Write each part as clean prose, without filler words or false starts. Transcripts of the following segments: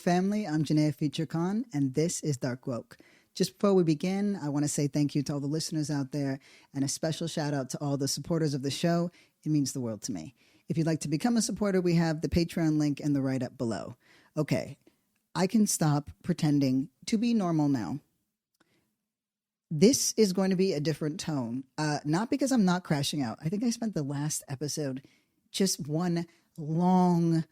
family. I'm Janaya Future Khan, and this is Dark Woke. Just before we begin, I want to say thank you to all the listeners out there, and a special shout out to all the supporters of the show. It means the world to me. If you'd like to become a supporter, we have the Patreon link in the write-up below. Okay, I can stop pretending to be normal now. This is going to be a different tone, not because I'm not crashing out. I think I spent the last episode just one long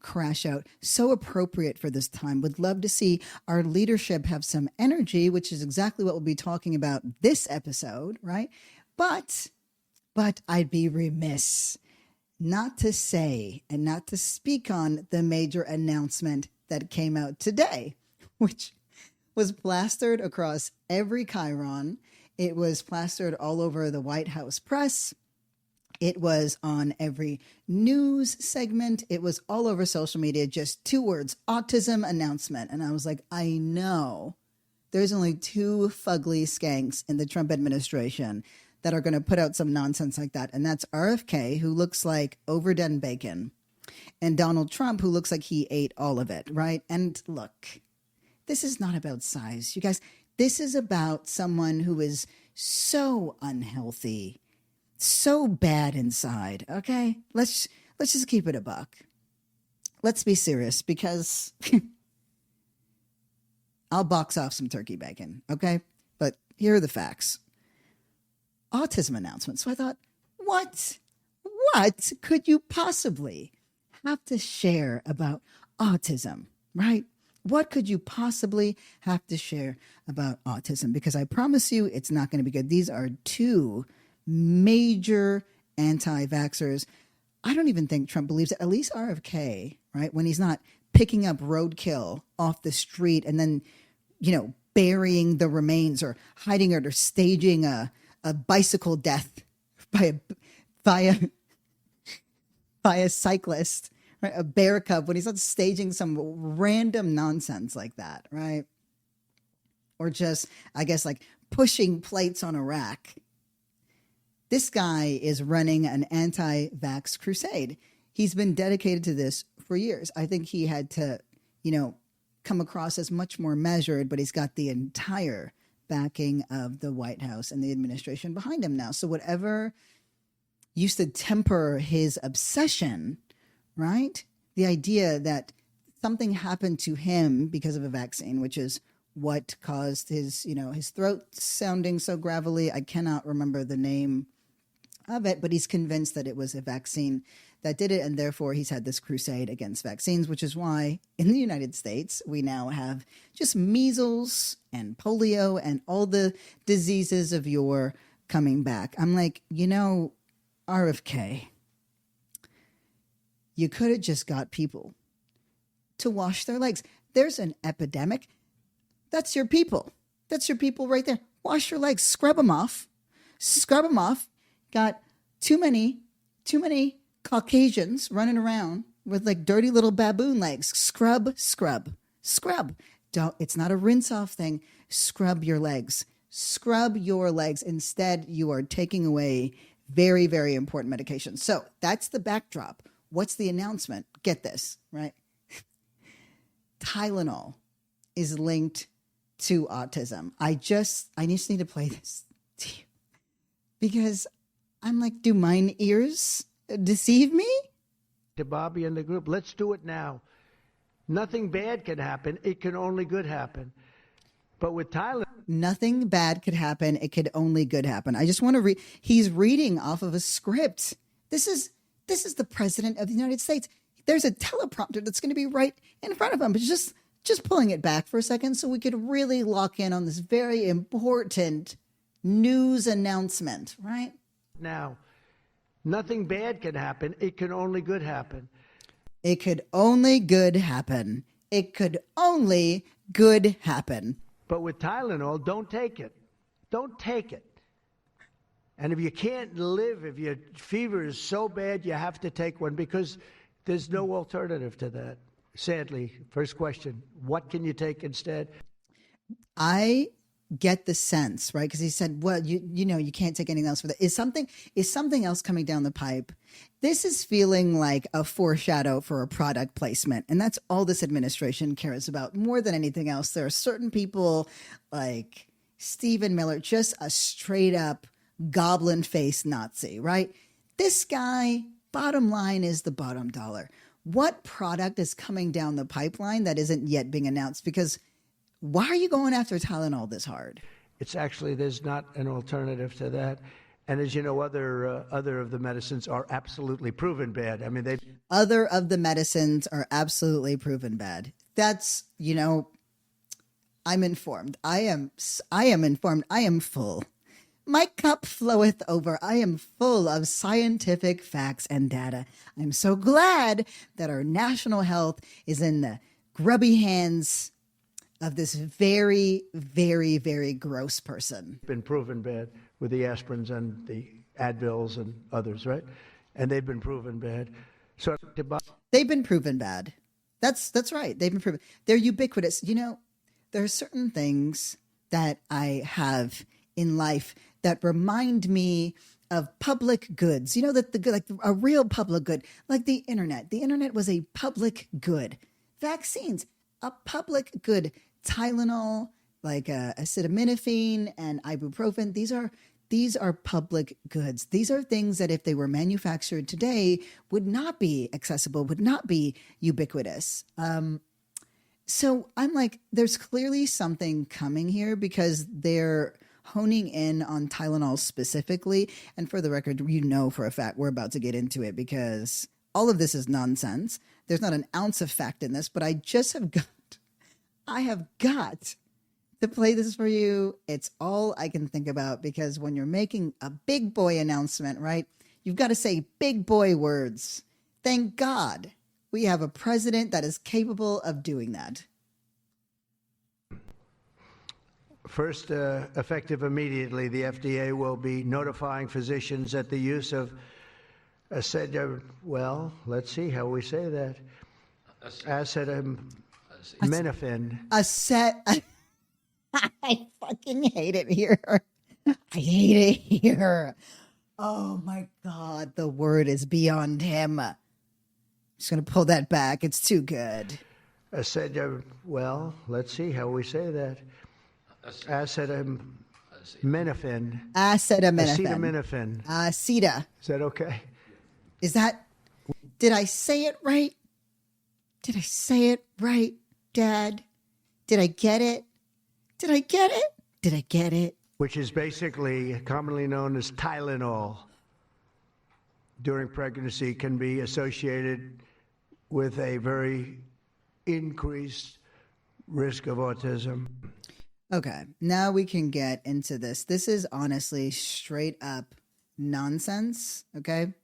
crash out. So appropriate for this time. Would love to see our leadership have some energy, which is exactly what we'll be talking about this episode, right? But I'd be remiss not to say and not to speak on the major announcement that came out today, which was plastered across every chyron. It was plastered all over the White House press. It was on every news segment. It was all over social media. Just 2 words, autism announcement. And I was like, I know there's only 2 fugly skanks in the Trump administration that are going to put out some nonsense like that. And that's RFK, who looks like overdone bacon, and Donald Trump, who looks like he ate all of it, right? And look, this is not about size, you guys. This is about someone who is so unhealthy, so bad inside, okay? Let's just keep it a buck. Let's be serious, because I'll box off some turkey bacon, okay? But here are the facts. Autism announcement. So I thought, what could you possibly have to share about autism, right? What could you possibly have to share about autism? Because I promise you, it's not going to be good. These are 2 major anti-vaxxers. I don't even think Trump believes it, at least RFK, right? When he's not picking up roadkill off the street and then, burying the remains or hiding it or staging a bicycle death by a cyclist, right? A bear cub, when he's not staging some random nonsense like that, right? Or just, I guess, like pushing plates on a rack. This guy is running an anti-vax crusade. He's been dedicated to this for years. I think he had to, come across as much more measured, but he's got the entire backing of the White House and the administration behind him now. So whatever used to temper his obsession, right? The idea that something happened to him because of a vaccine, which is what caused his, his throat sounding so gravelly. I cannot remember the name of it, but he's convinced that it was a vaccine that did it, and therefore he's had this crusade against vaccines, which is why in the United States we now have just measles and polio and all the diseases of yore coming back. I'm like, RFK, you could have just got people to wash their legs. There's an epidemic. That's your people. That's your people right there. Wash your legs. Scrub them off. Scrub them off. Got too many Caucasians running around with like dirty little baboon legs. Scrub. It's not a rinse off thing. Scrub your legs. Scrub your legs. Instead, you are taking away very, very important medication. So that's the backdrop. What's the announcement? Get this, right? Tylenol is linked to autism. I just need to play this to you because I'm like, do mine ears deceive me? To Bobby and the group, let's do it now. Nothing bad can happen. It can only good happen. But with Tyler, nothing bad could happen. It could only good happen. I just want to read. He's reading off of a script. This is the president of the United States. There's a teleprompter that's going to be right in front of him. But just pulling it back for a second so we could really lock in on this very important news announcement, right? Now, nothing bad can happen. It can only good happen. It could only good happen. It could only good happen. But with Tylenol, don't take it. Don't take it. And if you can't live, if your fever is so bad, you have to take one because there's no alternative to that. Sadly, first question, what can you take instead? I get the sense, right? Because he said, well, you know, you can't take anything else for that. Is something else coming down the pipe? This is feeling like a foreshadow for a product placement. And that's all this administration cares about more than anything else. There are certain people like Stephen Miller, just a straight up goblin face Nazi, right? This guy, bottom line is the bottom dollar. What product is coming down the pipeline that isn't yet being announced? Because why are you going after Tylenol this hard? It's actually, there's not an alternative to that. And as you know, other of the medicines are absolutely proven bad. I mean, other of the medicines are absolutely proven bad. That's, you know, I'm informed. I am informed. I am full. My cup floweth over. I am full of scientific facts and data. I'm so glad that our national health is in the grubby hands of this very, very, very gross person. Been proven bad with the aspirins and the Advils and others, right? And they've been proven bad. So they've been proven bad. That's right. They've been proven. They're ubiquitous. You know, there are certain things that I have in life that remind me of public goods. You know, that the good, like a real public good, like the internet. The internet was a public good. Vaccines, a public good. Tylenol, like acetaminophen and ibuprofen. These are public goods. These are things that if they were manufactured today would not be accessible, would not be ubiquitous. So I'm like, there's clearly something coming here because they're honing in on Tylenol specifically. And for the record, you know for a fact we're about to get into it because all of this is nonsense. There's not an ounce of fact in this, but I have got to play this for you. It's all I can think about because when you're making a big boy announcement, right, you've got to say big boy words. Thank God we have a president that is capable of doing that. First, effective immediately, the FDA will be notifying physicians that the use of well, let's see how we say that. Acetaminophen. I fucking hate it here. I hate it here. Oh my God, the word is beyond him. I'm just going to pull that back. It's too good. Well, let's see how we say that. Acetaminophen. Acetaminophen. Aceta. Is that okay? Is that, did I say it right? Did I say it right, Dad? Did I get it? Did I get it? Did I get it? Which is basically commonly known as Tylenol. During pregnancy can be associated with a very increased risk of autism. Okay, now we can get into this. This is honestly straight up nonsense, okay?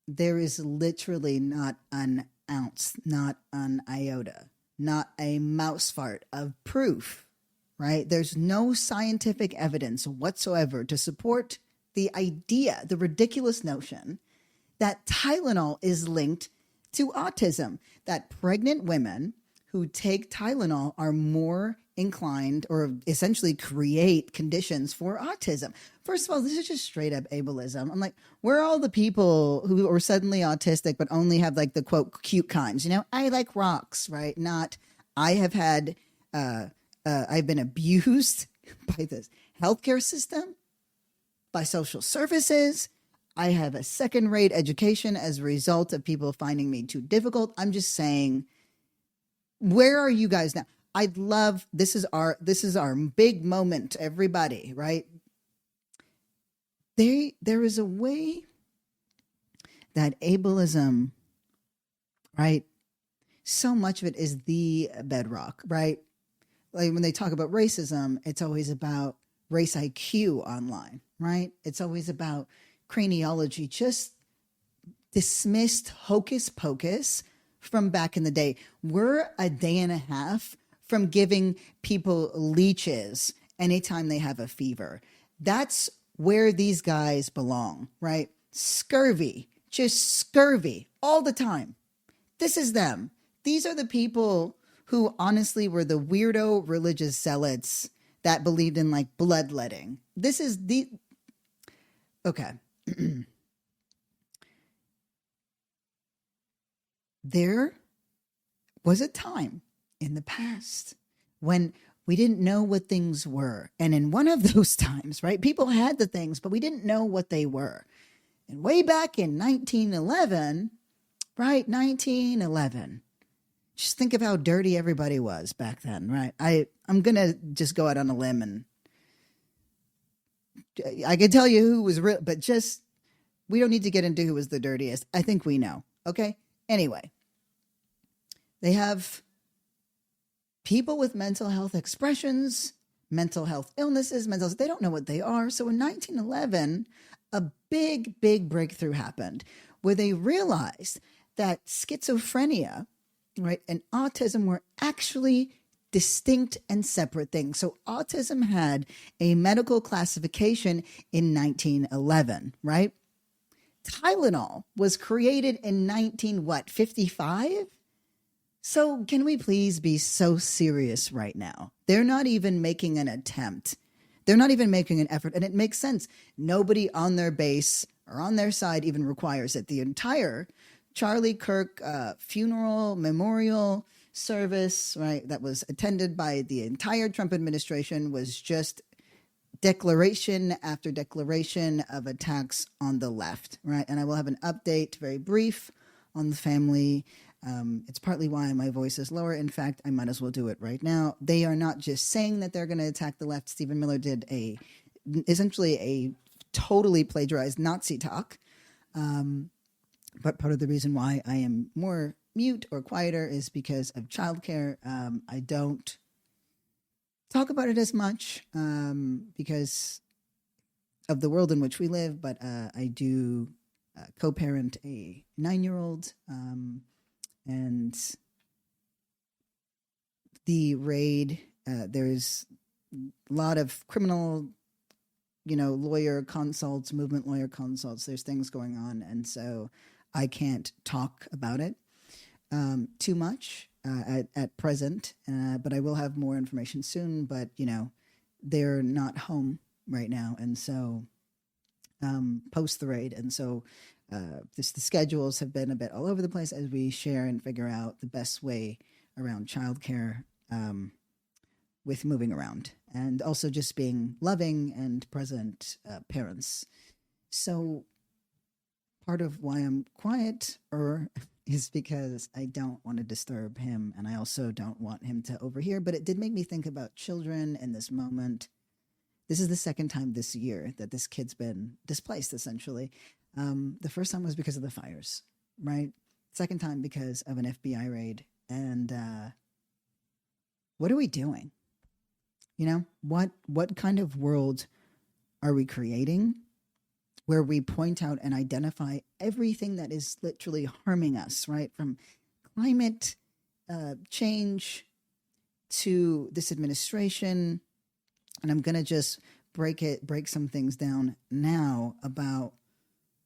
There is literally not an ounce, not an iota, not a mouse fart of proof, right? There's no scientific evidence whatsoever to support the idea, the ridiculous notion that Tylenol is linked to autism, that pregnant women who take Tylenol are more inclined or essentially create conditions for autism. First of all, this is just straight up ableism. I'm like, where are all the people who are suddenly autistic but only have like the quote cute kinds? You know, I like rocks, right? Not, I have had, I've been abused by the healthcare system, by social services. I have a second-rate education as a result of people finding me too difficult. I'm just saying, where are you guys now? I'd love, this is our big moment, everybody, right? There is a way that ableism, right? So much of it is the bedrock, right? Like when they talk about racism, it's always about race IQ online, right? It's always about craniology, just dismissed hocus pocus from back in the day. We're a day and a half from giving people leeches anytime they have a fever. That's where these guys belong, right? Scurvy, just scurvy all the time. This is them. These are the people who honestly were the weirdo religious zealots that believed in like bloodletting. This is okay. There was a time in the past when we didn't know what things were. And in one of those times, right, people had the things, but we didn't know what they were. And way back in 1911, right, 1911, just think of how dirty everybody was back then, right? I'm going to just go out on a limb and I could tell you who was real, but just, we don't need to get into who was the dirtiest. I think we know, okay? Anyway, they have people with mental health expressions, mental health illnesses, they don't know what they are. So in 1911, a big, big breakthrough happened where they realized that schizophrenia, right, and autism were actually distinct and separate things. So autism had a medical classification in 1911, right? Tylenol was created in 55? So can we please be so serious right now? They're not even making an attempt. They're not even making an effort. And it makes sense. Nobody on their base or on their side even requires it. The entire Charlie Kirk funeral memorial service, right, that was attended by the entire Trump administration was just declaration after declaration of attacks on the left, right? And I will have an update, very brief, on the family. It's partly why my voice is lower. In fact, I might as well do it right now. They are not just saying that they're going to attack the left. Stephen Miller did essentially a totally plagiarized Nazi talk. But part of the reason why I am more mute or quieter is because of childcare. I don't talk about it as much because of the world in which we live, but I do co-parent a 9-year-old, and the raid, there's a lot of criminal, lawyer consults, movement lawyer consults, there's things going on, and so I can't talk about it too much at present, but I will have more information soon. But, they're not home right now. And so post the raid. And so the schedules have been a bit all over the place as we share and figure out the best way around childcare with moving around and also just being loving and present parents. So part of why I'm quiet is because I don't want to disturb him, and I also don't want him to overhear. But it did make me think about children in this moment. This is the second time this year that this kid's been displaced, essentially. The first time was because of the fires, right? Second time because of an FBI raid. And what are we doing? What kind of world are we creating where we point out and identify everything that is literally harming us, right? From climate change to this administration. And I'm going to just break some things down now about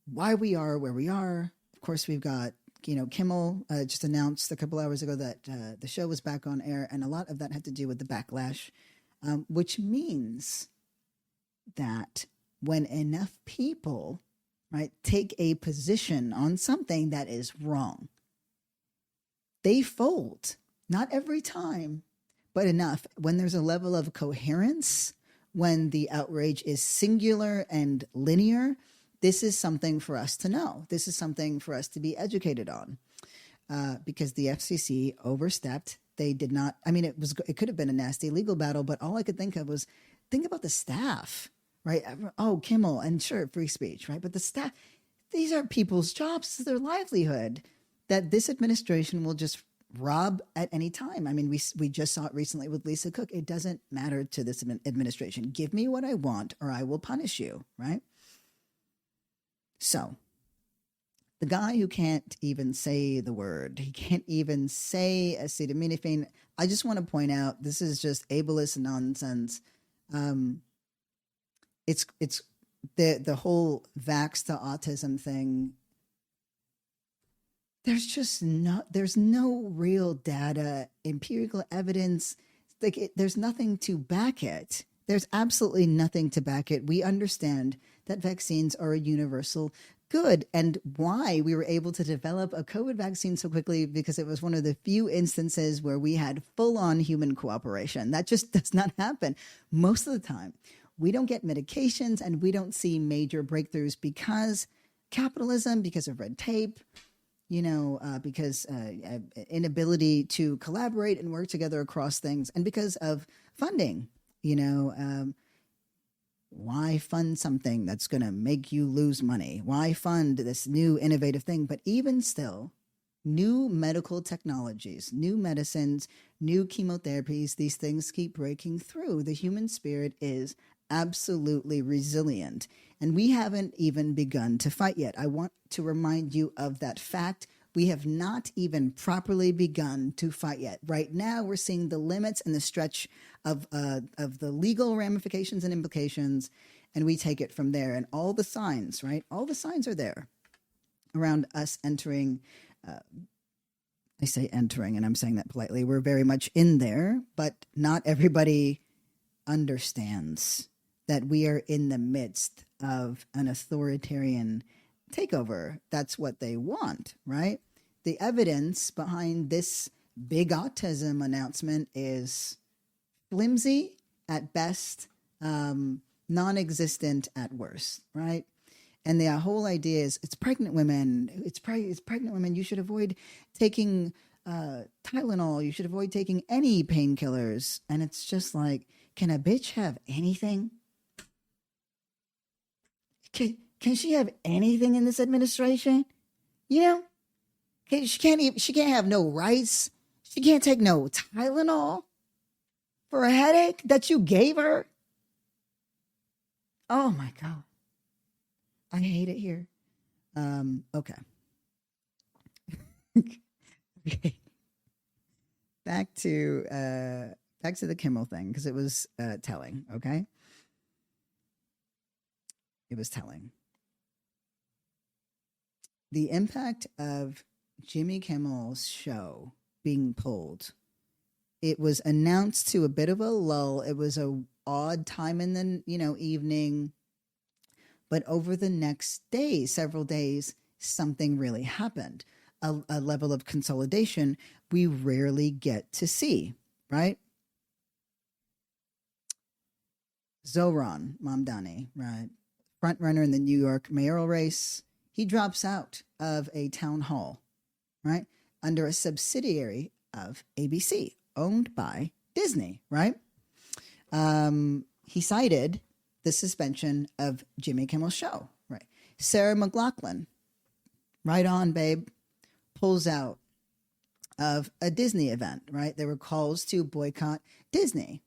why we are where we are. Of course, we've got, Kimmel just announced a couple hours ago that the show was back on air. And a lot of that had to do with the backlash, which means that when enough people, right, take a position on something that is wrong, they fold. Not every time, but enough. When there's a level of coherence, when the outrage is singular and linear, this is something for us to know. This is something for us to be educated on, because the FCC overstepped. They did not. I mean, it could have been a nasty legal battle, but all I could think of was think about the staff. Right? Oh, Kimmel, and sure, free speech, right? But the staff, these are people's jobs, this is their livelihood that this administration will just rob at any time. I mean, we just saw it recently with Lisa Cook. It doesn't matter to this administration. Give me what I want or I will punish you, right? So the guy who can't even say the word, he can't even say acetaminophen. I just want to point out, this is just ableist nonsense. It's the whole vax to autism thing. There's no real data, empirical evidence. There's nothing to back it. There's absolutely nothing to back it. We understand that vaccines are a universal good, and why we were able to develop a COVID vaccine so quickly, because it was one of the few instances where we had full-on human cooperation. That just does not happen most of the time. We don't get medications and we don't see major breakthroughs because capitalism, because of red tape, because inability to collaborate and work together across things, and because of funding. Why fund something that's going to make you lose money? Why fund this new innovative thing? But even still, new medical technologies, new medicines, new chemotherapies, these things keep breaking through. The human spirit is absolutely resilient, and we haven't even begun to fight yet. I want to remind you of that fact. We have not even properly begun to fight yet. Right now, we're seeing the limits and the stretch of the legal ramifications and implications, and we take it from there. And all the signs, right? All the signs are there around us entering. I say entering, and I'm saying that politely. We're very much in there, but not everybody understands that we are in the midst of an authoritarian takeover. That's what they want, right? The evidence behind this big autism announcement is flimsy at best, non-existent at worst, right? And the whole idea is it's pregnant women. It's pregnant women. You should avoid taking Tylenol. You should avoid taking any painkillers. And it's just like, can a bitch have anything? Can she have anything in this administration? She can't have no rice. She can't take no Tylenol for a headache that you gave her. Oh my God. I hate it here. Okay. Okay. Back to the Kimmel thing, because it was telling, okay? It was telling. The impact of Jimmy Kimmel's show being pulled. It was announced to a bit of a lull. It was a odd time in the evening, but over the next day, several days, something really happened. A level of consolidation we rarely get to see, right? Zohran Mamdani, right? Front runner in the New York mayoral race. He drops out of a town hall, right? Under a subsidiary of ABC, owned by Disney, right? He cited the suspension of Jimmy Kimmel's show, right? Sarah McLachlan, right on, babe, pulls out of a Disney event, right? There were calls to boycott Disney.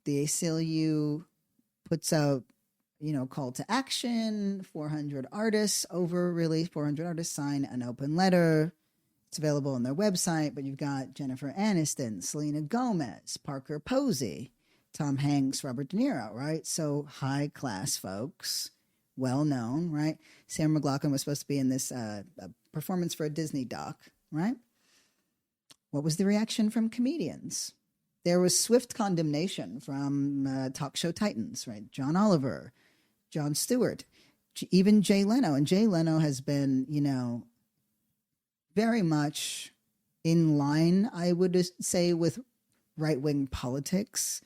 The ACLU puts out, call to action, 400 artists sign an open letter. It's available on their website, but you've got Jennifer Aniston, Selena Gomez, Parker Posey, Tom Hanks, Robert De Niro, right? So high class folks, well known, right? Sarah McLachlan was supposed to be in this performance for a Disney doc, right? What was the reaction from comedians? There was swift condemnation from talk show titans, right? John Oliver, Jon Stewart, even Jay Leno. And Jay Leno has been, very much in line, I would say, with right-wing politics,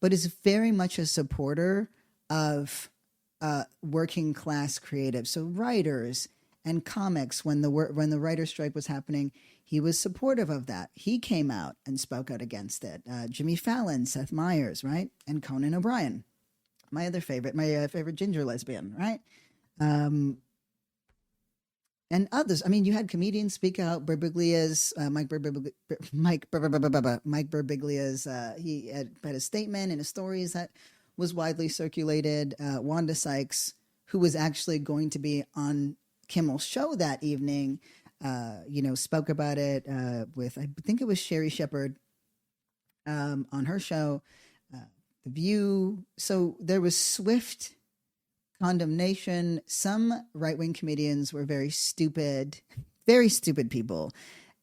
but is very much a supporter of working class creatives. So writers and comics, when the writer's strike was happening, he was supportive of that. He came out and spoke out against it. Jimmy Fallon, Seth Meyers, right? And Conan O'Brien, my favorite ginger lesbian, right? And others. I mean, you had comedians speak out. Birbiglia's Mike Birbiglia's he had a statement in his stories that was widely circulated. Wanda Sykes, who was actually going to be on Kimmel's show that evening, spoke about it with, I think it was Sherry Shepherd on her show, The View. So there was swift condemnation. Some right-wing comedians were very stupid people.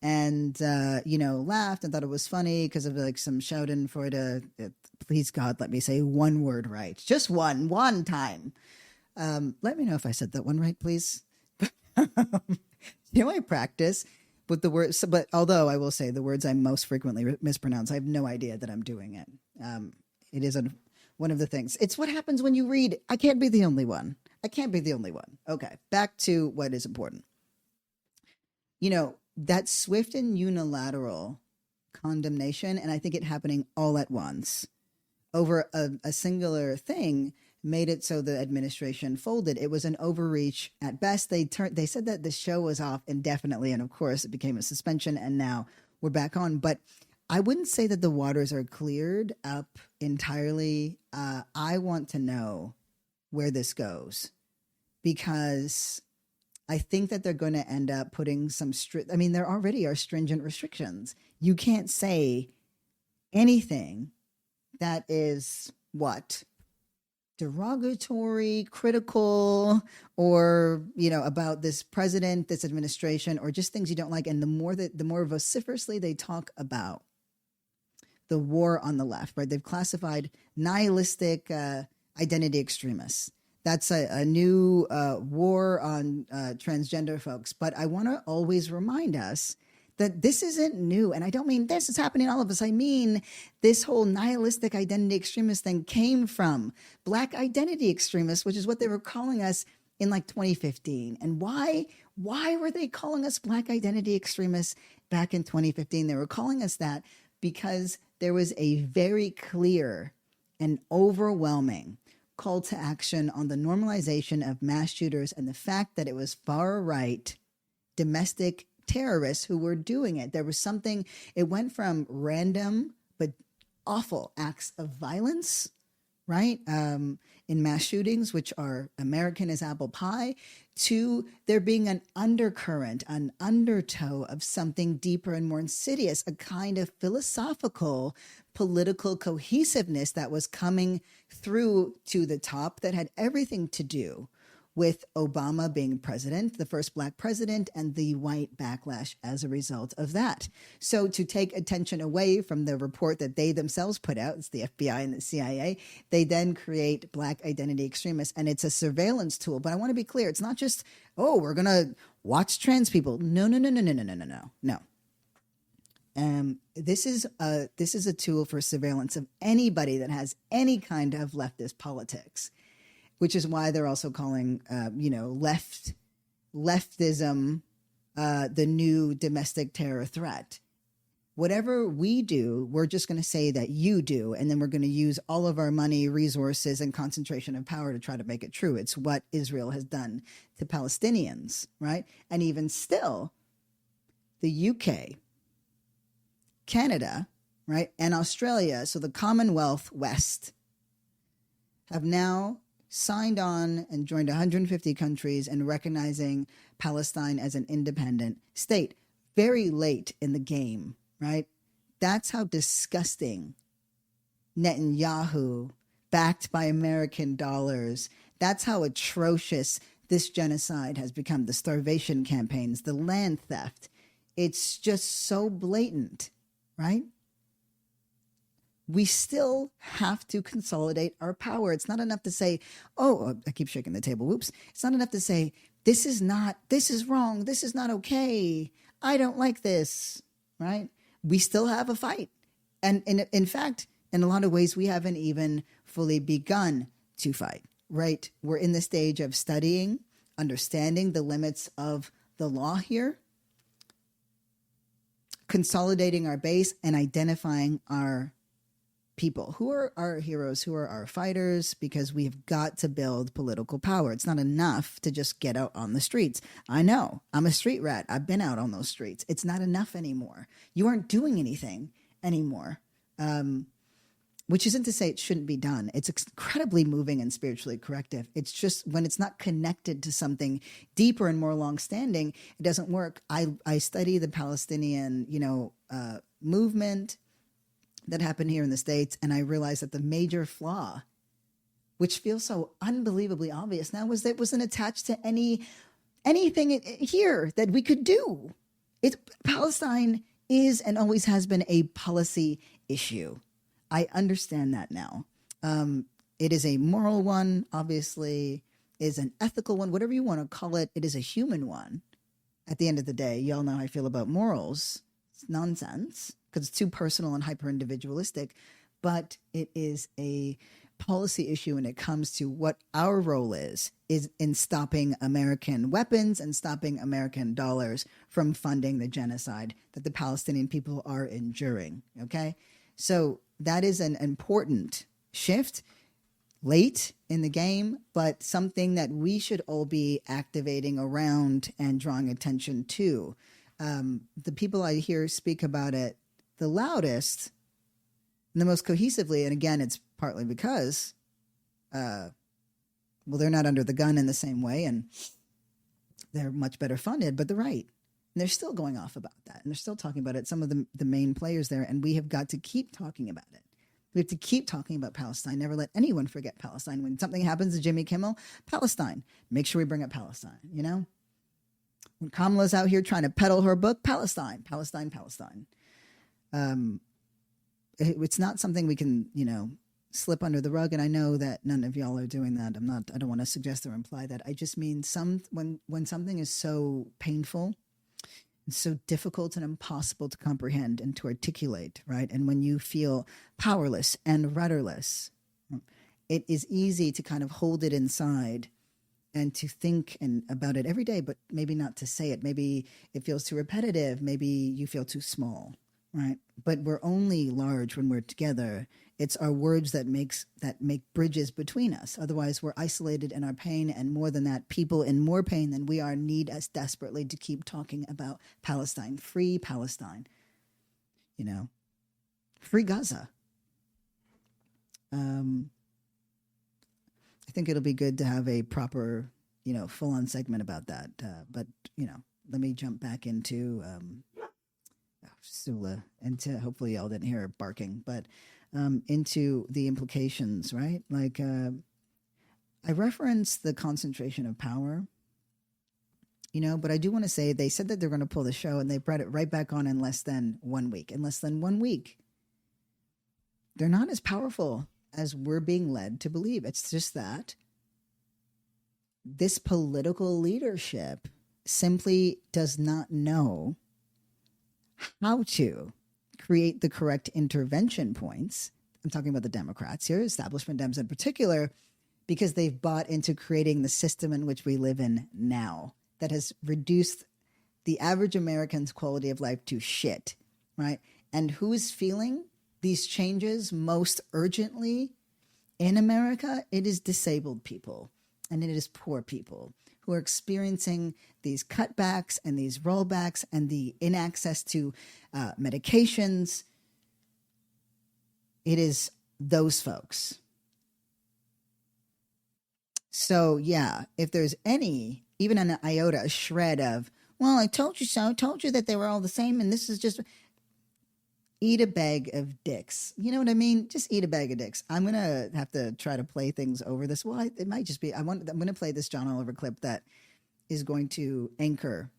and, laughed and thought it was funny because of like some Schadenfreude. Please God, let me say one word right. Just one time. Let me know if I said that one right, please. I practice with the words, but although I will say the words I most frequently mispronounce, I have no idea that I'm doing it. It is one of the things. It's what happens when you read. I can't be the only one. Okay, back to what is important. That swift and unilateral condemnation, and I think it happening all at once over a singular thing, made it so the administration folded. It was an overreach at best. They said that the show was off indefinitely, and of course it became a suspension, and now we're back on. But I wouldn't say that the waters are cleared up entirely. I want to know where this goes, because I think that they're going to end up putting some there already are stringent restrictions. You can't say anything that is derogatory, critical, or, about this president, this administration, or just things you don't like. And the more vociferously they talk about the war on the left, right? They've classified nihilistic identity extremists. That's a new war on transgender folks. But I want to always remind us that this isn't new. And I don't mean this is happening to all of us. I mean, this whole nihilistic identity extremist thing came from Black identity extremists, which is what they were calling us in like 2015. And why were they calling us Black identity extremists back in 2015? They were calling us that because there was a very clear and overwhelming call to action on the normalization of mass shooters and the fact that it was far right domestic terrorists who were doing it. There was something, it went from random but awful acts of violence, right? In mass shootings, which are American as apple pie, to there being an undercurrent, an undertow of something deeper and more insidious, a kind of philosophical, political cohesiveness that was coming through to the top that had everything to do with Obama being president, the first Black president, and the white backlash as a result of that. So to take attention away from the report that they themselves put out, it's the FBI and the CIA, they then create Black identity extremists, and it's a surveillance tool. But I want to be clear, it's not just, we're going to watch trans people. No. This is a tool for surveillance of anybody that has any kind of leftist politics, which is why they're also calling, leftism the new domestic terror threat. Whatever we do, we're just going to say that you do, and then we're going to use all of our money, resources, and concentration of power to try to make it true. It's what Israel has done to Palestinians, right? And even still, the UK, Canada, right, and Australia, so the Commonwealth West, have now signed on and joined 150 countries in recognizing Palestine as an independent state. Very late in the game, right? That's how disgusting Netanyahu, backed by American dollars, that's how atrocious this genocide has become. The starvation campaigns, the land theft. It's just so blatant, right? We still have to consolidate our power. It's not enough to say, I keep shaking the table. Whoops. It's not enough to say, this is wrong. This is not okay. I don't like this, right? We still have a fight. And in fact, in a lot of ways, we haven't even fully begun to fight, right? We're in the stage of studying, understanding the limits of the law here, consolidating our base, and identifying our people. Who are our heroes? Who are our fighters? Because we've got to build political power. It's not enough to just get out on the streets. I know. I'm a street rat. I've been out on those streets. It's not enough anymore. You aren't doing anything anymore. Which isn't to say it shouldn't be done. It's incredibly moving and spiritually corrective. It's just when it's not connected to something deeper and more longstanding, it doesn't work. I study the Palestinian, movement that happened here in the States, and I realized that the major flaw, which feels so unbelievably obvious now, was that it wasn't attached to anything here that we could do. Palestine is and always has been a policy issue. I understand that now. It is a moral one, obviously, is an ethical one, whatever you want to call it. It is a human one. At the end of the day, y'all know how I feel about morals. It's nonsense because it's too personal and hyper individualistic, but it is a policy issue when it comes to what our role is in stopping American weapons and stopping American dollars from funding the genocide that the Palestinian people are enduring. Okay. So that is an important shift late in the game, but something that we should all be activating around and drawing attention to. The people I hear speak about it the loudest and the most cohesively, and again, it's partly because, they're not under the gun in the same way, and they're much better funded, but they're right. And they're still going off about that, and they're still talking about it, some of the main players there, and we have got to keep talking about it. We have to keep talking about Palestine. Never let anyone forget Palestine. When something happens to Jimmy Kimmel, Palestine. Make sure we bring up Palestine, you know? When Kamala's out here trying to peddle her book, Palestine, Palestine, Palestine. It's not something we can, slip under the rug. And I know that none of y'all are doing that. I don't want to suggest or imply that. I just mean when something is so painful, it's so difficult and impossible to comprehend and to articulate, right? And when you feel powerless and rudderless, it is easy to kind of hold it inside and to think about it every day, but maybe not to say it. Maybe it feels too repetitive. Maybe you feel too small, right? But we're only large when we're together. It's our words that make bridges between us. Otherwise, we're isolated in our pain, and more than that, people in more pain than we are need us desperately to keep talking about Palestine. Free Palestine. Free Gaza. I think it'll be good to have a proper, full-on segment about that. But let me jump back into Sula, into, hopefully y'all didn't hear her barking, but into the implications, right? Like, I referenced the concentration of power, but I do want to say they said that they're going to pull the show, and they brought it right back on in less than 1 week. In less than 1 week. They're not as powerful as we're being led to believe. It's just that this political leadership simply does not know how to create the correct intervention points. I'm talking about the Democrats here, establishment Dems in particular, because they've bought into creating the system in which we live in now that has reduced the average American's quality of life to shit, right? And who is feeling these changes most urgently in America? It is disabled people, and it is poor people who are experiencing these cutbacks and these rollbacks and the inaccess to medications. It is those folks. So yeah, if there's even an iota, a shred of, well, I told you so, I told you that they were all the same, and this is just, eat a bag of dicks. You know what I mean? Just eat a bag of dicks. I'm going to have to try to play things over this. Well, it might just be, I'm going to play this John Oliver clip that is going to anchor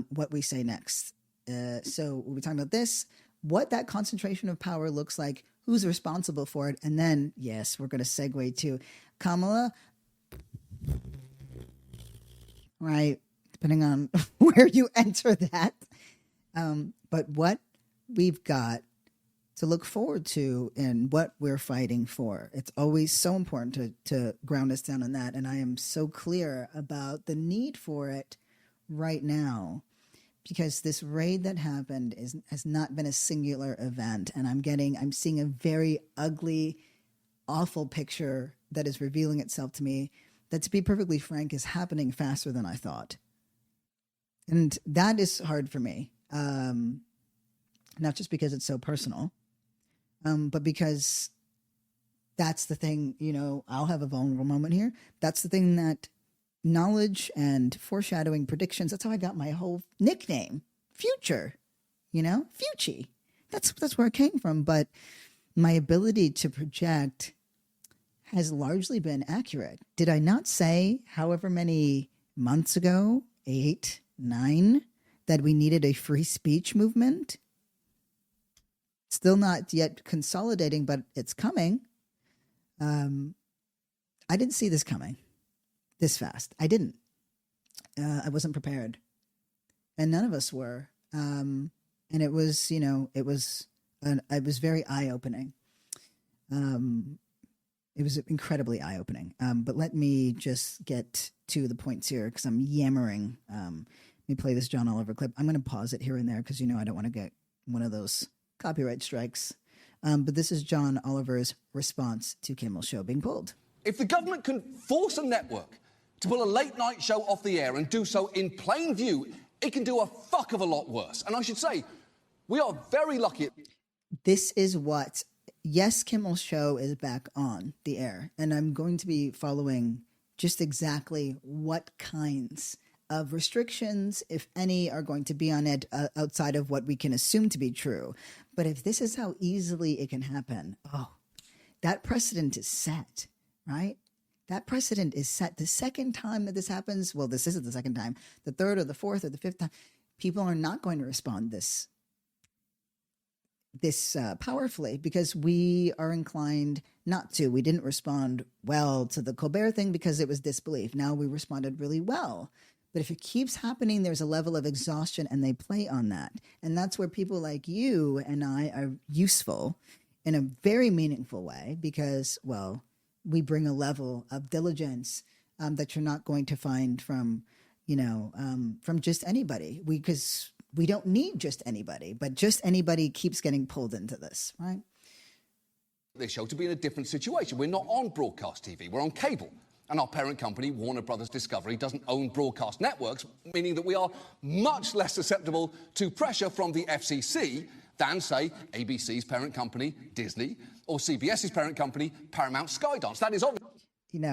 what we say next. So we'll be talking about this, what that concentration of power looks like, who's responsible for it. And then, yes, we're going to segue to Kamala, right? Depending on where you enter that. But what we've got to look forward to and what we're fighting for. It's always so important to ground us down on that. And I am so clear about the need for it right now, because this raid that happened has not been a singular event. And I'm seeing a very ugly, awful picture that is revealing itself to me that, to be perfectly frank, is happening faster than I thought. And that is hard for me. Not just because it's so personal, but because that's the thing, I'll have a vulnerable moment here. That's the thing that knowledge and foreshadowing predictions, that's how I got my whole nickname, Future, Fuchie. That's where it came from. But my ability to project has largely been accurate. Did I not say however many months ago, 8, 9, that we needed a free speech movement. Still not yet consolidating, but it's coming. I didn't see this coming this fast. I didn't. I wasn't prepared. And none of us were. And it was, it was very eye-opening. It was incredibly eye-opening. But let me just get to the points here because I'm yammering. Let me play this John Oliver clip. I'm going to pause it here and there because, I don't want to get one of those copyright strikes. But this is John Oliver's response to Kimmel's show being pulled. If the government can force a network to pull a late-night show off the air and do so in plain view, it can do a fuck of a lot worse. And I should say, we are very lucky. This is what... Yes, Kimmel's show is back on the air, and I'm going to be following just exactly what kinds of restrictions, if any, are going to be on it outside of what we can assume to be true. But if this is how easily it can happen, that precedent is set, right? That precedent is set. The second time that this happens, well, this isn't the second time, the third or the fourth or the fifth time, people are not going to respond this powerfully because we are inclined not to. We didn't respond well to the Colbert thing because it was disbelief. Now we responded really well. But if it keeps happening, there's a level of exhaustion and they play on that. And that's where people like you and I are useful in a very meaningful way because, well, we bring a level of diligence that you're not going to find from just anybody. Because we don't need just anybody, but just anybody keeps getting pulled into this, right? This show to be in a different situation. We're not on broadcast TV, we're on cable. And our parent company, Warner Brothers Discovery, doesn't own broadcast networks, meaning that we are much less susceptible to pressure from the FCC than, say, ABC's parent company, Disney, or CBS's parent company, Paramount Skydance. That is obviously...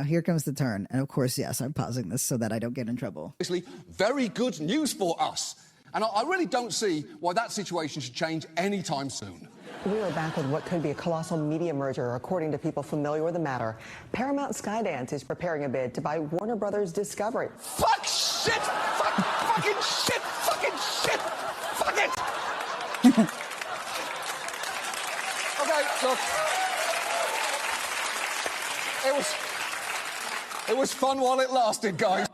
Here comes the turn. And of course, yes, I'm pausing this so that I don't get in trouble. Obviously, very good news for us. And I really don't see why that situation should change anytime soon. We are back with what could be a colossal media merger, according to people familiar with the matter. Paramount Skydance is preparing a bid to buy Warner Brothers Discovery. Fuck shit! Fuck fucking shit! Fucking shit! Fuck it! Okay, look. It was fun while it lasted, guys.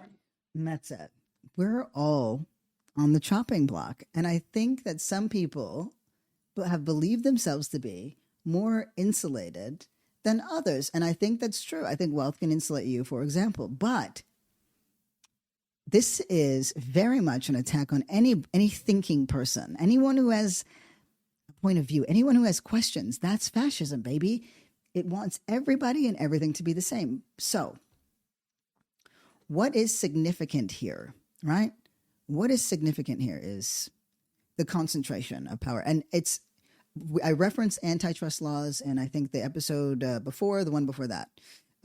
And that's it. We're all on the chopping block. And I think that some people have believed themselves to be more insulated than others. And I think that's true. I think wealth can insulate you, for example. But this is very much an attack on any thinking person, anyone who has a point of view, anyone who has questions. That's fascism, baby. It wants everybody and everything to be the same. So what is significant here, right? What is significant here is the concentration of power. And I reference antitrust laws, and I think the episode before, the one before that,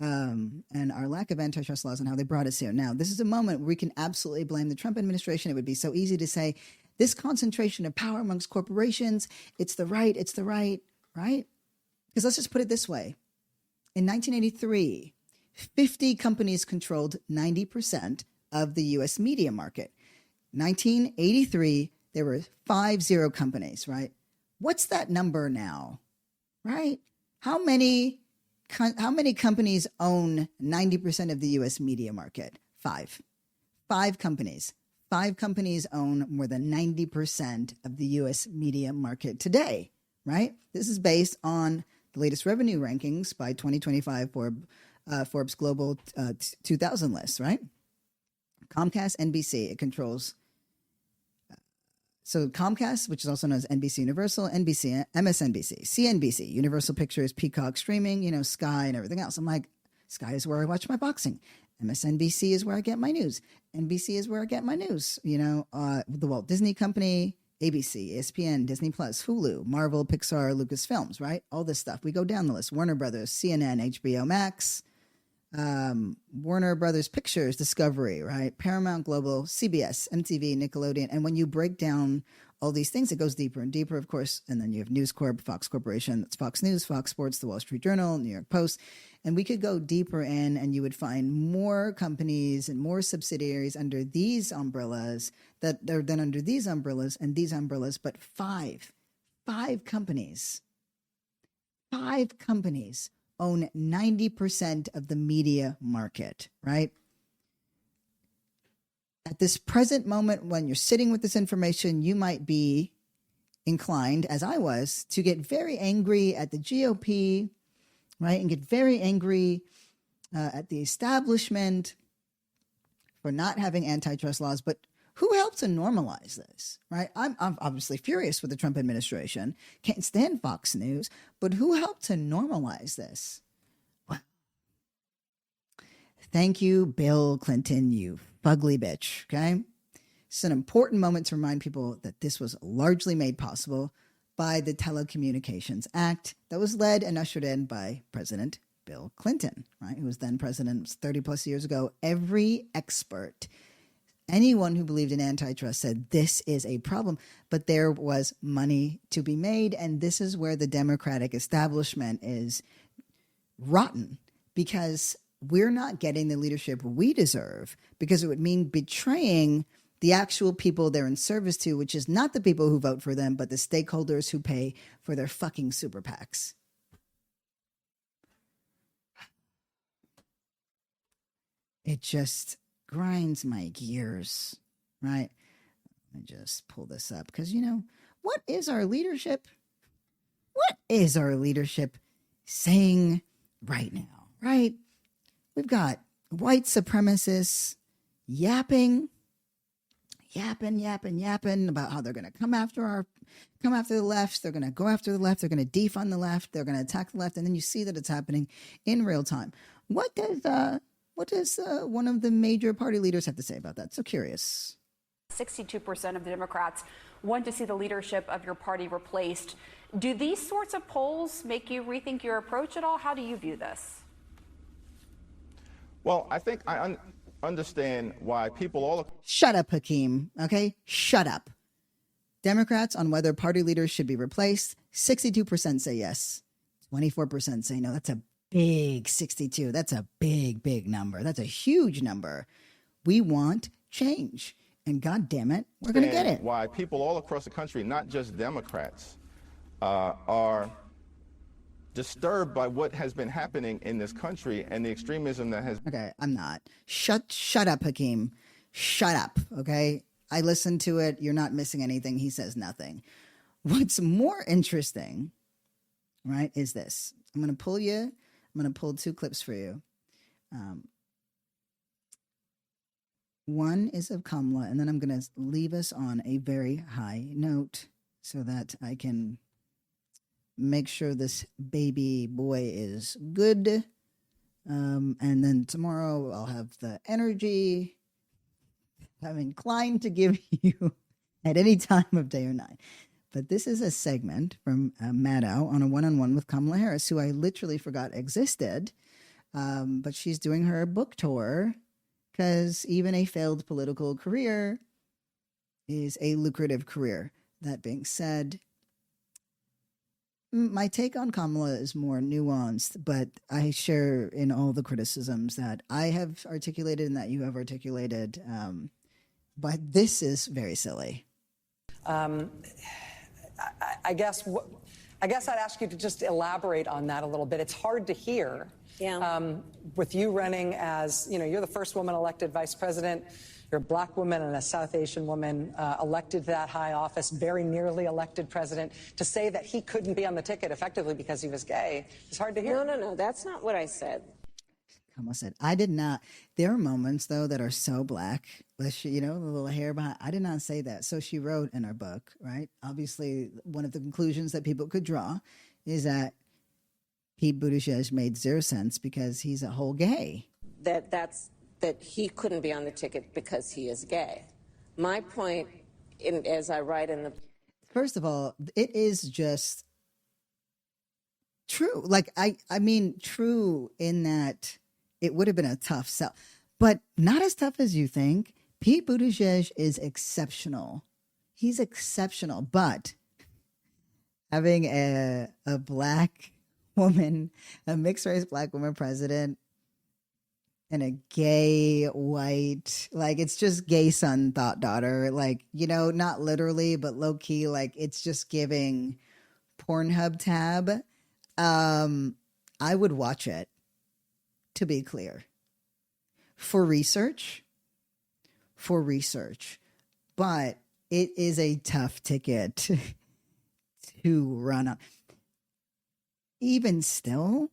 and our lack of antitrust laws and how they brought us here. Now, this is a moment where we can absolutely blame the Trump administration. It would be so easy to say, this concentration of power amongst corporations, it's the right, right? Because let's just put it this way. In 1983, 50 companies controlled 90% of the U.S. media market. 1983, there were 50 companies, right? What's that number now, right? How many companies own 90% of the U.S. media market? 5. 5 companies. 5 companies own more than 90% of the U.S. media market today, right? This is based on the latest revenue rankings by 2025 Forbes Global 2000 list, right? Comcast, NBC, it controls. So Comcast, which is also known as NBC Universal, NBC, MSNBC, CNBC, Universal Pictures, Peacock Streaming, Sky and everything else. I'm like, Sky is where I watch my boxing. MSNBC is where I get my news. NBC is where I get my news. The Walt Disney Company, ABC, ESPN, Disney Plus, Hulu, Marvel, Pixar, Lucasfilms, right? All this stuff. We go down the list. Warner Brothers, CNN, HBO Max, Warner Brothers Pictures, Discovery, right? Paramount Global, CBS, MTV, Nickelodeon. And when you break down all these things, it goes deeper and deeper, of course. And then you have News Corp, Fox Corporation, that's Fox News, Fox Sports, The Wall Street Journal, New York Post. And we could go deeper in and you would find more companies and more subsidiaries under these umbrellas that are then under these umbrellas and these umbrellas, but five companies own 90% of the media market, right? At this present moment, when you're sitting with this information, you might be inclined, as I was, to get very angry at the GOP, right? And get very angry at the establishment for not having antitrust laws. But who helped to normalize this, right? I'm obviously furious with the Trump administration. Can't stand Fox News. But who helped to normalize this? Well, thank you, Bill Clinton, you fugly bitch, okay? It's an important moment to remind people that this was largely made possible by the Telecommunications Act that was led and ushered in by President Bill Clinton, right? Who was then president 30 plus years ago. Every expert, anyone who believed in antitrust said this is a problem, but there was money to be made. And this is where the Democratic establishment is rotten, because we're not getting the leadership we deserve, because it would mean betraying the actual people they're in service to, which is not the people who vote for them, but the stakeholders who pay for their fucking super PACs. It just grinds my gears, right? Let me just pull this up because, what is our leadership? What is our leadership saying right now, right? We've got white supremacists yapping about how they're going to come after the left. They're going to go after the left. They're going to defund the left. They're going to attack the left. And then you see that it's happening in real time. What does one of the major party leaders have to say about that? So curious. 62% of the Democrats want to see the leadership of your party replaced. Do these sorts of polls make you rethink your approach at all? How do you view this? Well, I think I understand why people all... Shut up, Hakeem, okay? Shut up. Democrats on whether party leaders should be replaced, 62% say yes. 24% say no. That's a big 62. That's a big number. That's a huge number. We want change. And God damn it, we're going to get it. Why people all across the country, not just Democrats, are disturbed by what has been happening in this country and the extremism that has... Okay, I'm not. Shut up, Hakeem. Shut up, okay? I listened to it. You're not missing anything. He says nothing. What's more interesting, right, is this. I'm going to pull two clips for you. One is of Kamala, and then I'm going to leave us on a very high note so that I can make sure this baby boy is good. And then tomorrow I'll have the energy I'm inclined to give you at any time of day or night. But this is a segment from Maddow on a one-on-one with Kamala Harris, who I literally forgot existed. But she's doing her book tour because even a failed political career is a lucrative career. That being said, my take on Kamala is more nuanced, but I share in all the criticisms that I have articulated and that you have articulated. But this is very silly. I guess I'd ask you to just elaborate on that a little bit. It's hard to hear. Yeah. With you running as, you're the first woman elected vice president. You're a black woman and a South Asian woman elected to that high office, very nearly elected president. To say that he couldn't be on the ticket effectively because he was gay is hard to hear. No. That's not what I said. Kamala said, I did not. There are moments, though, that are so black with, the little hair behind. I did not say that. So she wrote in her book, right? Obviously, one of the conclusions that people could draw is that Pete Buttigieg made zero sense because he's a whole gay. That he couldn't be on the ticket because he is gay. My point, as I write in the... First of all, it is just true. Like, I mean, true in that it would have been a tough sell, but not as tough as you think. Pete Buttigieg is exceptional. He's exceptional, but having a black woman, a mixed race black woman president, and a gay white, like, it's just gay son thought daughter, like, you know, not literally, but low key, like, it's just giving Pornhub tab. I would watch it, to be clear, for research, but it is a tough ticket to run on. Even still,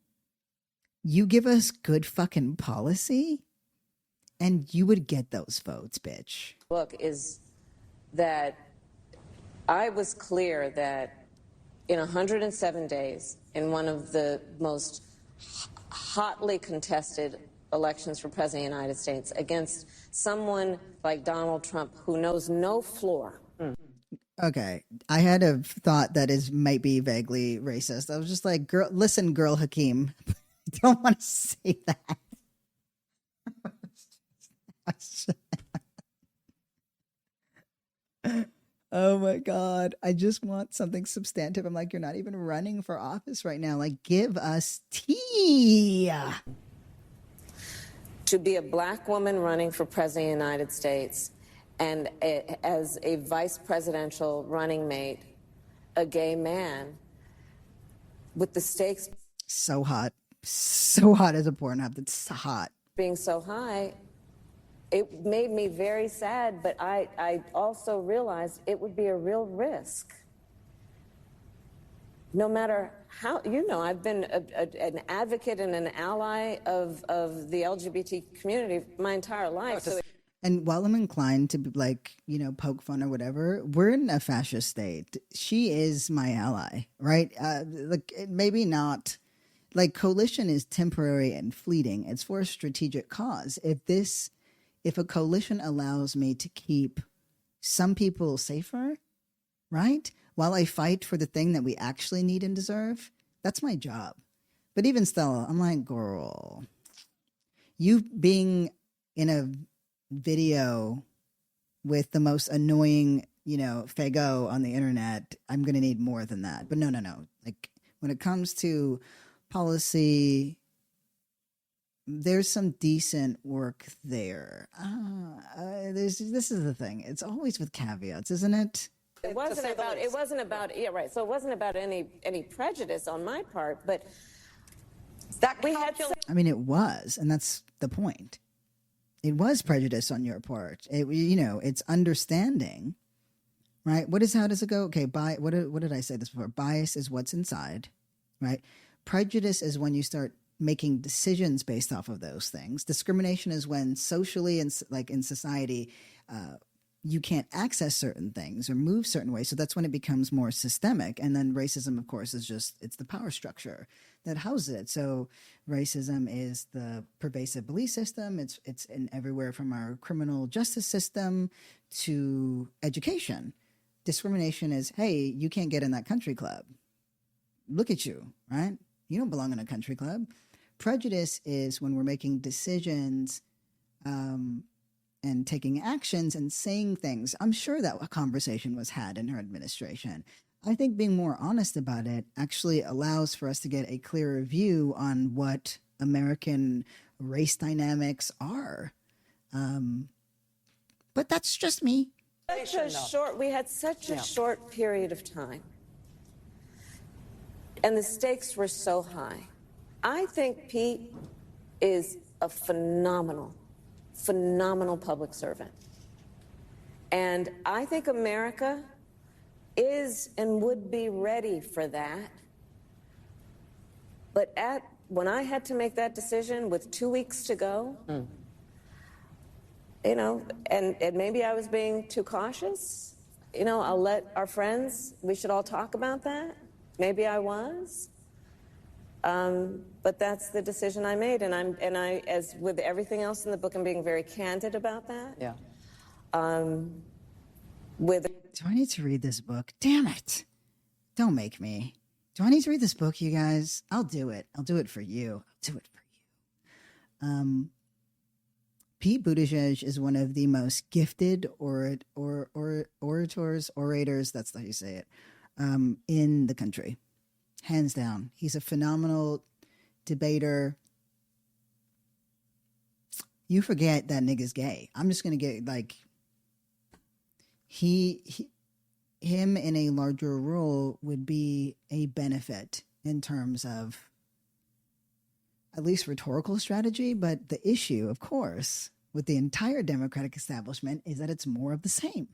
you give us good fucking policy and you would get those votes, bitch. Look, is that I was clear that in 107 days, in one of the most hotly contested elections for President of the United States, against someone like Donald Trump who knows no floor. Okay, I had a thought that might be vaguely racist. I was just like, girl, listen, girl Hakeem, I don't want to say that. Oh my God, I just want something substantive. I'm like, you're not even running for office right now. Like, give us tea. To be a black woman running for President of the United States and as a vice presidential running mate, a gay man, with the stakes so hot as a Pornhub. That's hot. Being so high, it made me very sad, but I also realized it would be a real risk. No matter how, you know, I've been an advocate and an ally of the LGBT community my entire life. So and while I'm inclined to, like, you know, poke fun or whatever, we're in a fascist state. She is my ally, right? Like, maybe not. Like, coalition is temporary and fleeting. It's for a strategic cause. If a coalition allows me to keep some people safer, right? While I fight for the thing that we actually need and deserve, that's my job. But even still, I'm like, girl, you being in a video with the most annoying, you know, fago on the internet, I'm going to need more than that. But no. Like, when it comes to policy, there's some decent work there. This is the thing. It's always with caveats, isn't it? It wasn't about yeah, right. So it wasn't about any prejudice on my part, but That we had I mean, it was, and that's the point. It was prejudice on your part. You know, it's understanding, right? How does it go? Okay, what did I say this before? Bias is what's inside, right? Prejudice is when you start making decisions based off of those things. Discrimination is when socially and like in society, you can't access certain things or move certain ways. So that's when it becomes more systemic. And then racism, of course, it's the power structure that houses it. So racism is the pervasive belief system. It's in everywhere from our criminal justice system to education. Discrimination is, hey, you can't get in that country club. Look at you, right? You don't belong in a country club. Prejudice is when we're making decisions and taking actions and saying things. I'm sure that a conversation was had in her administration. I think being more honest about it actually allows for us to get a clearer view on what American race dynamics are. But that's just me. We had such a short period of time. And the stakes were so high. I think Pete is a phenomenal public servant. And I think America is and would be ready for that. But when I had to make that decision with 2 weeks to go, you know, and maybe I was being too cautious, you know, I'll let our friends, we should all talk about that. Maybe I was. But that's the decision I made, and I, as with everything else in the book, I'm being very candid about that. Yeah. Do I need to read this book? Damn it! Don't make me. Do I need to read this book, you guys? I'll do it. I'll do it for you. I'll do it for Pete Buttigieg is one of the most gifted orators, that's how you say it, in the country. Hands down. He's a phenomenal debater. You forget that nigga's gay. I'm just going to get like, him in a larger role would be a benefit in terms of at least rhetorical strategy. But the issue, of course, with the entire Democratic establishment is that it's more of the same.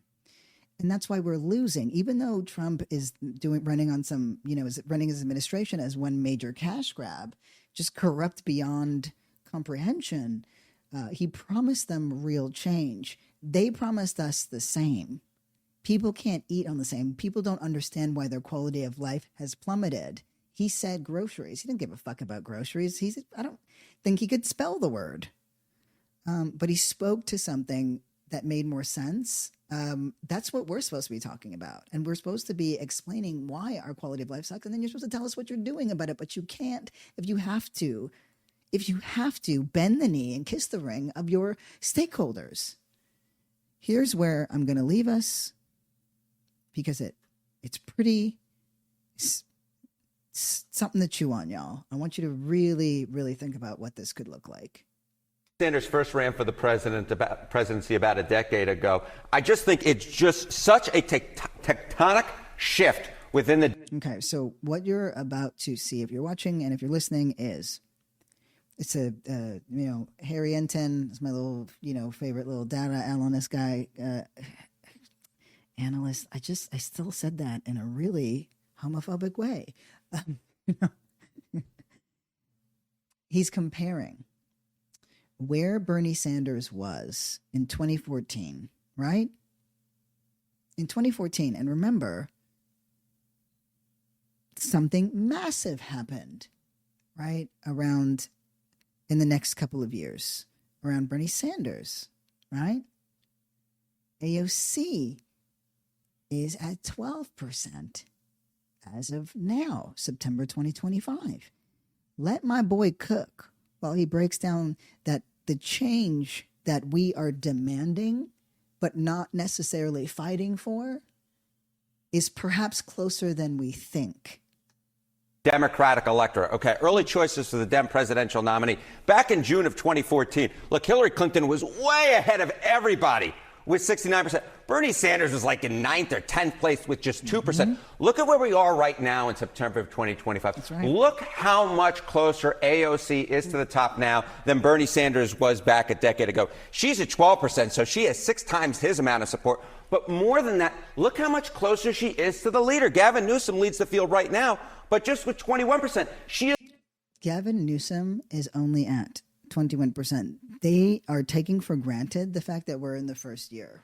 And that's why we're losing. Even though Trump is running on some, is running his administration as one major cash grab, just corrupt beyond comprehension. He promised them real change. They promised us the same. People can't eat on the same. People don't understand why their quality of life has plummeted. He said groceries. He didn't give a fuck about groceries. I don't think he could spell the word. But he spoke to something that made more sense. That's what we're supposed to be talking about. And we're supposed to be explaining why our quality of life sucks. And then you're supposed to tell us what you're doing about it. But you can't if you have to bend the knee and kiss the ring of your stakeholders. Here's where I'm going to leave us, because it's pretty something to chew on, y'all. I want you to really, really think about what this could look like. Sanders first ran for the presidency about a decade ago. I just think it's just such a tectonic shift within the... Okay, so what you're about to see, if you're watching and if you're listening, is it's Harry Enten is my little, favorite little data analyst guy. Analyst. I still said that in a really homophobic way. He's comparing where Bernie Sanders was in 2014, right? In 2014, and remember, something massive happened, right? Around in the next couple of years around Bernie Sanders, right? AOC is at 12% as of now, September 2025. Let my boy cook while he breaks down that the change that we are demanding, but not necessarily fighting for, is perhaps closer than we think. Democratic electorate. Okay, early choices for the Dem presidential nominee. Back in June of 2014, look, Hillary Clinton was way ahead of everybody with 69%. Bernie Sanders was like in 9th or 10th place with just 2%. Mm-hmm. Look at where we are right now in September of 2025. That's right. Look how much closer AOC is to the top now than Bernie Sanders was back a decade ago. She's at 12%, so she has 6 times his amount of support. But more than that, look how much closer she is to the leader. Gavin Newsom leads the field right now, but just with 21%. Gavin Newsom is only at 21%. They are taking for granted the fact that we're in the first year.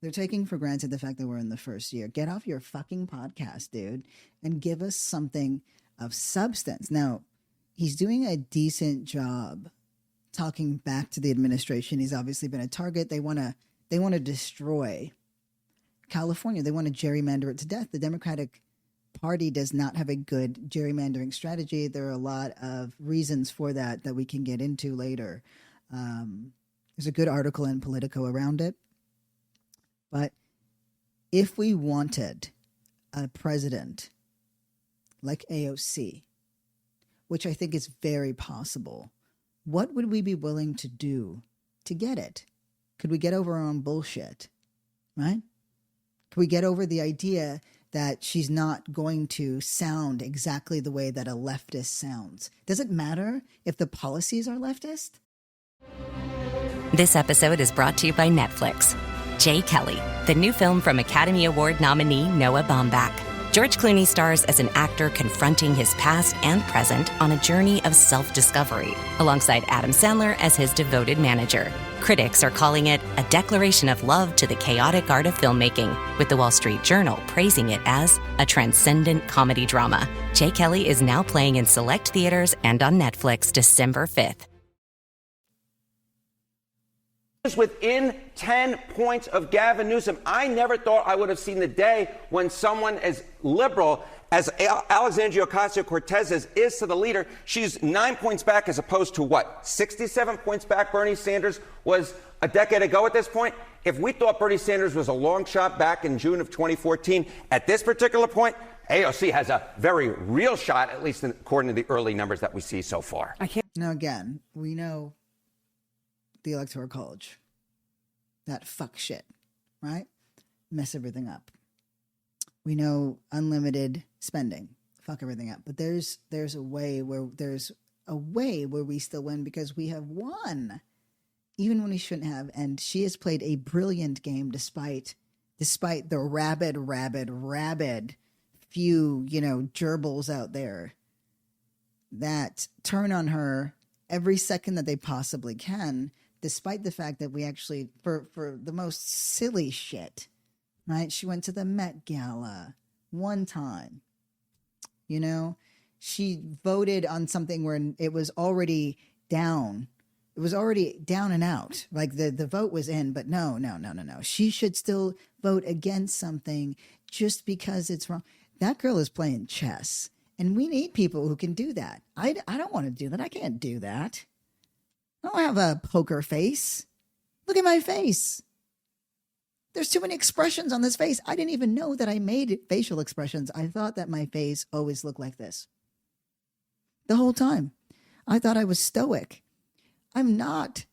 They're taking for granted the fact that we're in the first year. Get off your fucking podcast, dude, and give us something of substance. Now, he's doing a decent job talking back to the administration. He's obviously been a target. They want to destroy California. They want to gerrymander it to death. The Democratic Party does not have a good gerrymandering strategy. There are a lot of reasons for that we can get into later. There's a good article in Politico around it. But if we wanted a president like AOC, which I think is very possible, what would we be willing to do to get it? Could we get over our own bullshit, right? Could we get over the idea that she's not going to sound exactly the way that a leftist sounds? Does it matter if the policies are leftist? This episode is brought to you by Netflix. Jay Kelly, the new film from Academy Award nominee Noah Baumbach. George Clooney stars as an actor confronting his past and present on a journey of self-discovery, alongside Adam Sandler as his devoted manager. Critics are calling it a declaration of love to the chaotic art of filmmaking, with the Wall Street Journal praising it as a transcendent comedy drama. Jay Kelly is now playing in select theaters and on Netflix December 5th. Within 10 points of Gavin Newsom. I never thought I would have seen the day when someone as liberal as Alexandria Ocasio-Cortez is to the leader, she's 9 points back as opposed to what? 67 points back Bernie Sanders was a decade ago at this point? If we thought Bernie Sanders was a long shot back in June of 2014, at this particular point, AOC has a very real shot, at least according to the early numbers that we see so far. Now, again, we know the Electoral College, that fuck shit, right? Mess everything up. We know unlimited spending, fuck everything up. But there's a way where we still win because we have won, even when we shouldn't have. And she has played a brilliant game despite the rabid few, gerbils out there that turn on her every second that they possibly can, despite the fact that we actually, for the most silly shit, right? She went to the Met Gala one time. She voted on something where it was already down. It was already down and out. Like the vote was in, but no. She should still vote against something just because it's wrong. That girl is playing chess. And we need people who can do that. I don't want to do that. I can't do that. I don't have a poker face. Look at my face. There's too many expressions on this face. I didn't even know that I made facial expressions. I thought that my face always looked like this. The whole time. I thought I was stoic. I'm not.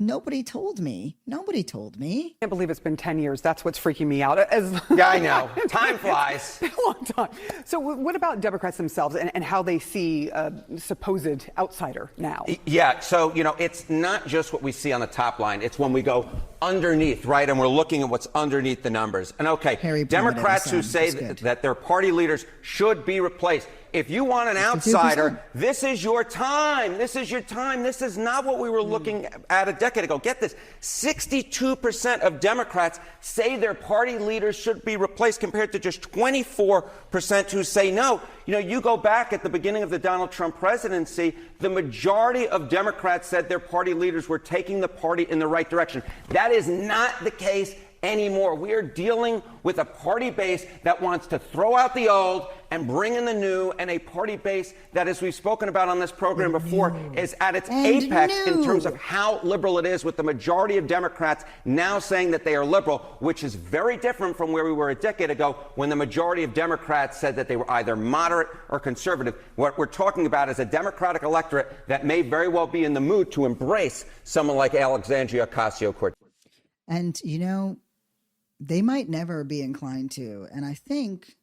Nobody told me. I can't believe it's been 10 years. That's what's freaking me out. Yeah, I know. Time flies. A long time. So what about Democrats themselves and how they see a supposed outsider now? Yeah, so, it's not just what we see on the top line. It's when we go underneath, right? And we're looking at what's underneath the numbers. And okay, Democrats who say that their party leaders should be replaced. If you want an outsider, this is your time. This is your time. This is not what we were looking at a decade ago. Get this. 62% of Democrats say their party leaders should be replaced compared to just 24% who say no. You go back at the beginning of the Donald Trump presidency, the majority of Democrats said their party leaders were taking the party in the right direction. That is not the case anymore. We are dealing with a party base that wants to throw out the old and bring in the new, and a party base that, as we've spoken about on this program before, is at its apex in terms of how liberal it is, with the majority of Democrats now saying that they are liberal, which is very different from where we were a decade ago when the majority of Democrats said that they were either moderate or conservative. What we're talking about is a Democratic electorate that may very well be in the mood to embrace someone like Alexandria Ocasio-Cortez. And, they might never be inclined to. And I think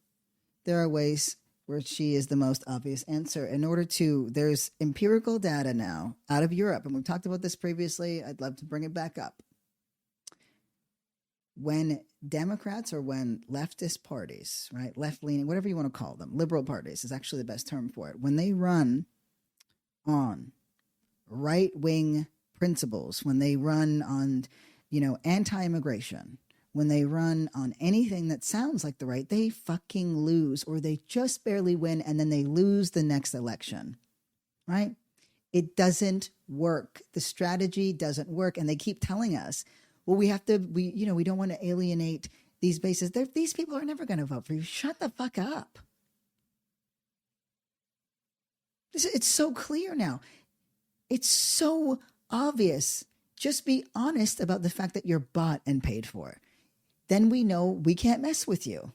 there are ways where she is the most obvious answer. There's empirical data now out of Europe, and we've talked about this previously. I'd love to bring it back up. When Democrats or when leftist parties, right, left-leaning, whatever you want to call them, liberal parties is actually the best term for it. When they run on right-wing principles, when they run on, anti-immigration, when they run on anything that sounds like the right, they fucking lose, or they just barely win, and then they lose the next election, right? It doesn't work. The strategy doesn't work, and they keep telling us, well, we don't want to alienate these bases. These people are never going to vote for you. Shut the fuck up. It's so clear now. It's so obvious. Just be honest about the fact that you're bought and paid for. Then we know we can't mess with you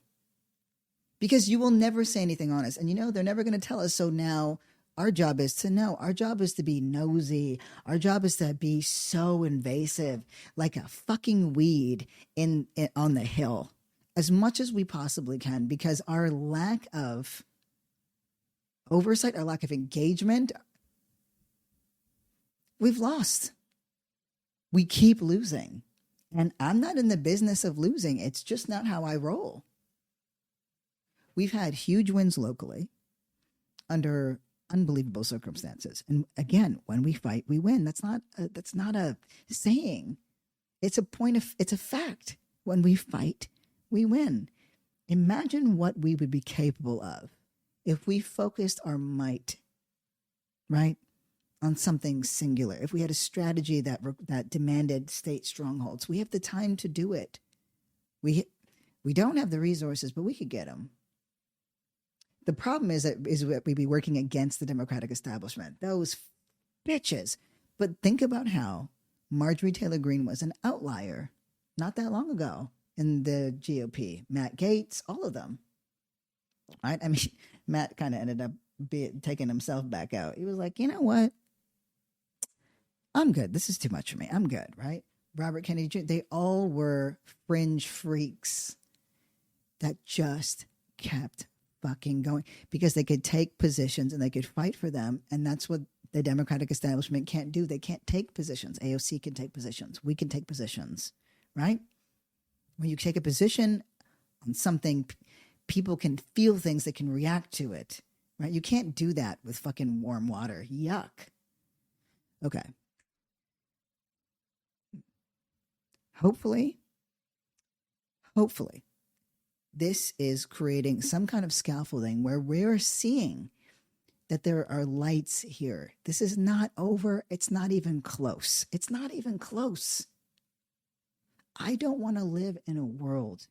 because you will never say anything honest. And they're never going to tell us. So now our job is to know. Our job is to be nosy. Our job is to be so invasive, like a fucking weed on the hill, as much as we possibly can, because our lack of oversight, our lack of engagement, we've lost. We keep losing. And I'm not in the business of losing. It's just not how I roll. We've had huge wins locally under unbelievable circumstances. And again, when we fight, we win. That's not a saying. It's a fact. When we fight, we win. Imagine what we would be capable of if we focused our might, right, on something singular. If we had a strategy that demanded state strongholds, we have the time to do it. We don't have the resources, but we could get them. The problem is that we'd be working against the Democratic establishment. Those bitches. But think about how Marjorie Taylor Greene was an outlier not that long ago in the GOP. Matt Gaetz, all of them. Right? I mean, Matt kind of ended up taking himself back out. He was like, you know what? I'm good. This is too much for me. I'm good, right? Robert Kennedy Jr., they all were fringe freaks that just kept fucking going because they could take positions and they could fight for them. And that's what the Democratic establishment can't do. They can't take positions. AOC can take positions. We can take positions, right? When you take a position on something, people can feel things, they can react to it, right? You can't do that with fucking warm water. Yuck. Okay. Hopefully, this is creating some kind of scaffolding where we're seeing that there are lights here. This is not over. It's not even close. It's not even close. I don't want to live in a world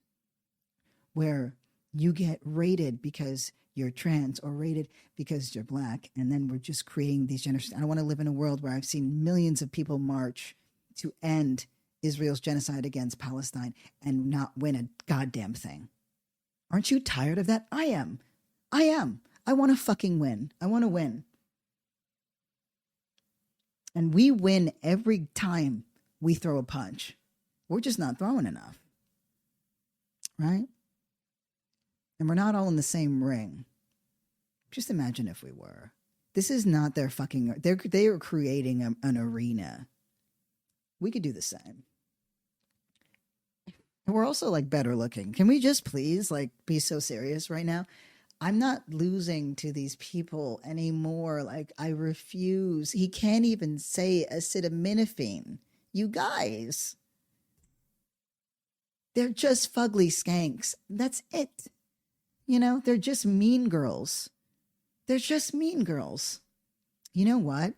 where you get rated because you're trans or rated because you're black, and then we're just creating these generations. I don't want to live in a world where I've seen millions of people march to end Israel's genocide against Palestine and not win a goddamn thing. Aren't you tired of that? I am. I want to fucking win. I want to win. And we win every time we throw a punch. We're just not throwing enough. Right? And we're not all in the same ring. Just imagine if we were. This is not their fucking... They are creating an arena. We could do the same. And we're also like better looking. Can we just please like be so serious right now? I'm not losing to these people anymore. Like I refuse. He can't even say acetaminophen. You guys. They're just fugly skanks. That's it. You know, they're just mean girls. They're just mean girls. You know what?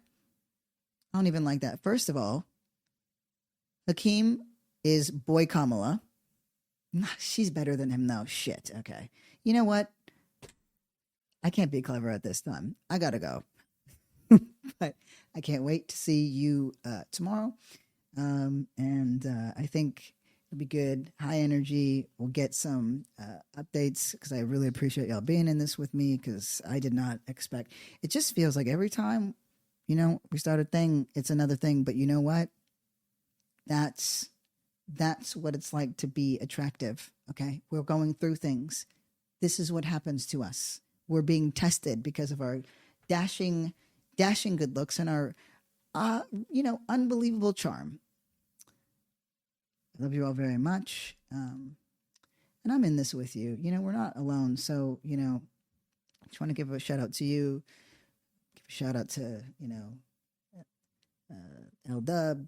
I don't even like that. First of all, Hakeem is boy Kamala. She's better than him though. Shit. Okay. You know what? I can't be clever at this time. I gotta go. But I can't wait to see you tomorrow. And I think it'll be good. High energy. We'll get some updates because I really appreciate y'all being in this with me because I did not expect. It just feels like every time, you know, we start a thing, it's another thing. But you know what? That's what it's like to be attractive. Okay. We're going through things. This is what happens to us. We're being tested because of our dashing good looks and our, unbelievable charm. I love you all very much. And I'm in this with you. You know, we're not alone. So, you know, I just want to give a shout out to you. Give a shout out to, L-Dub.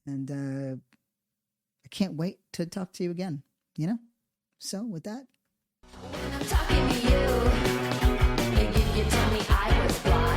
And I can't wait to talk to you again, you know? So with that. When I'm talking to you, you tell me I was blind.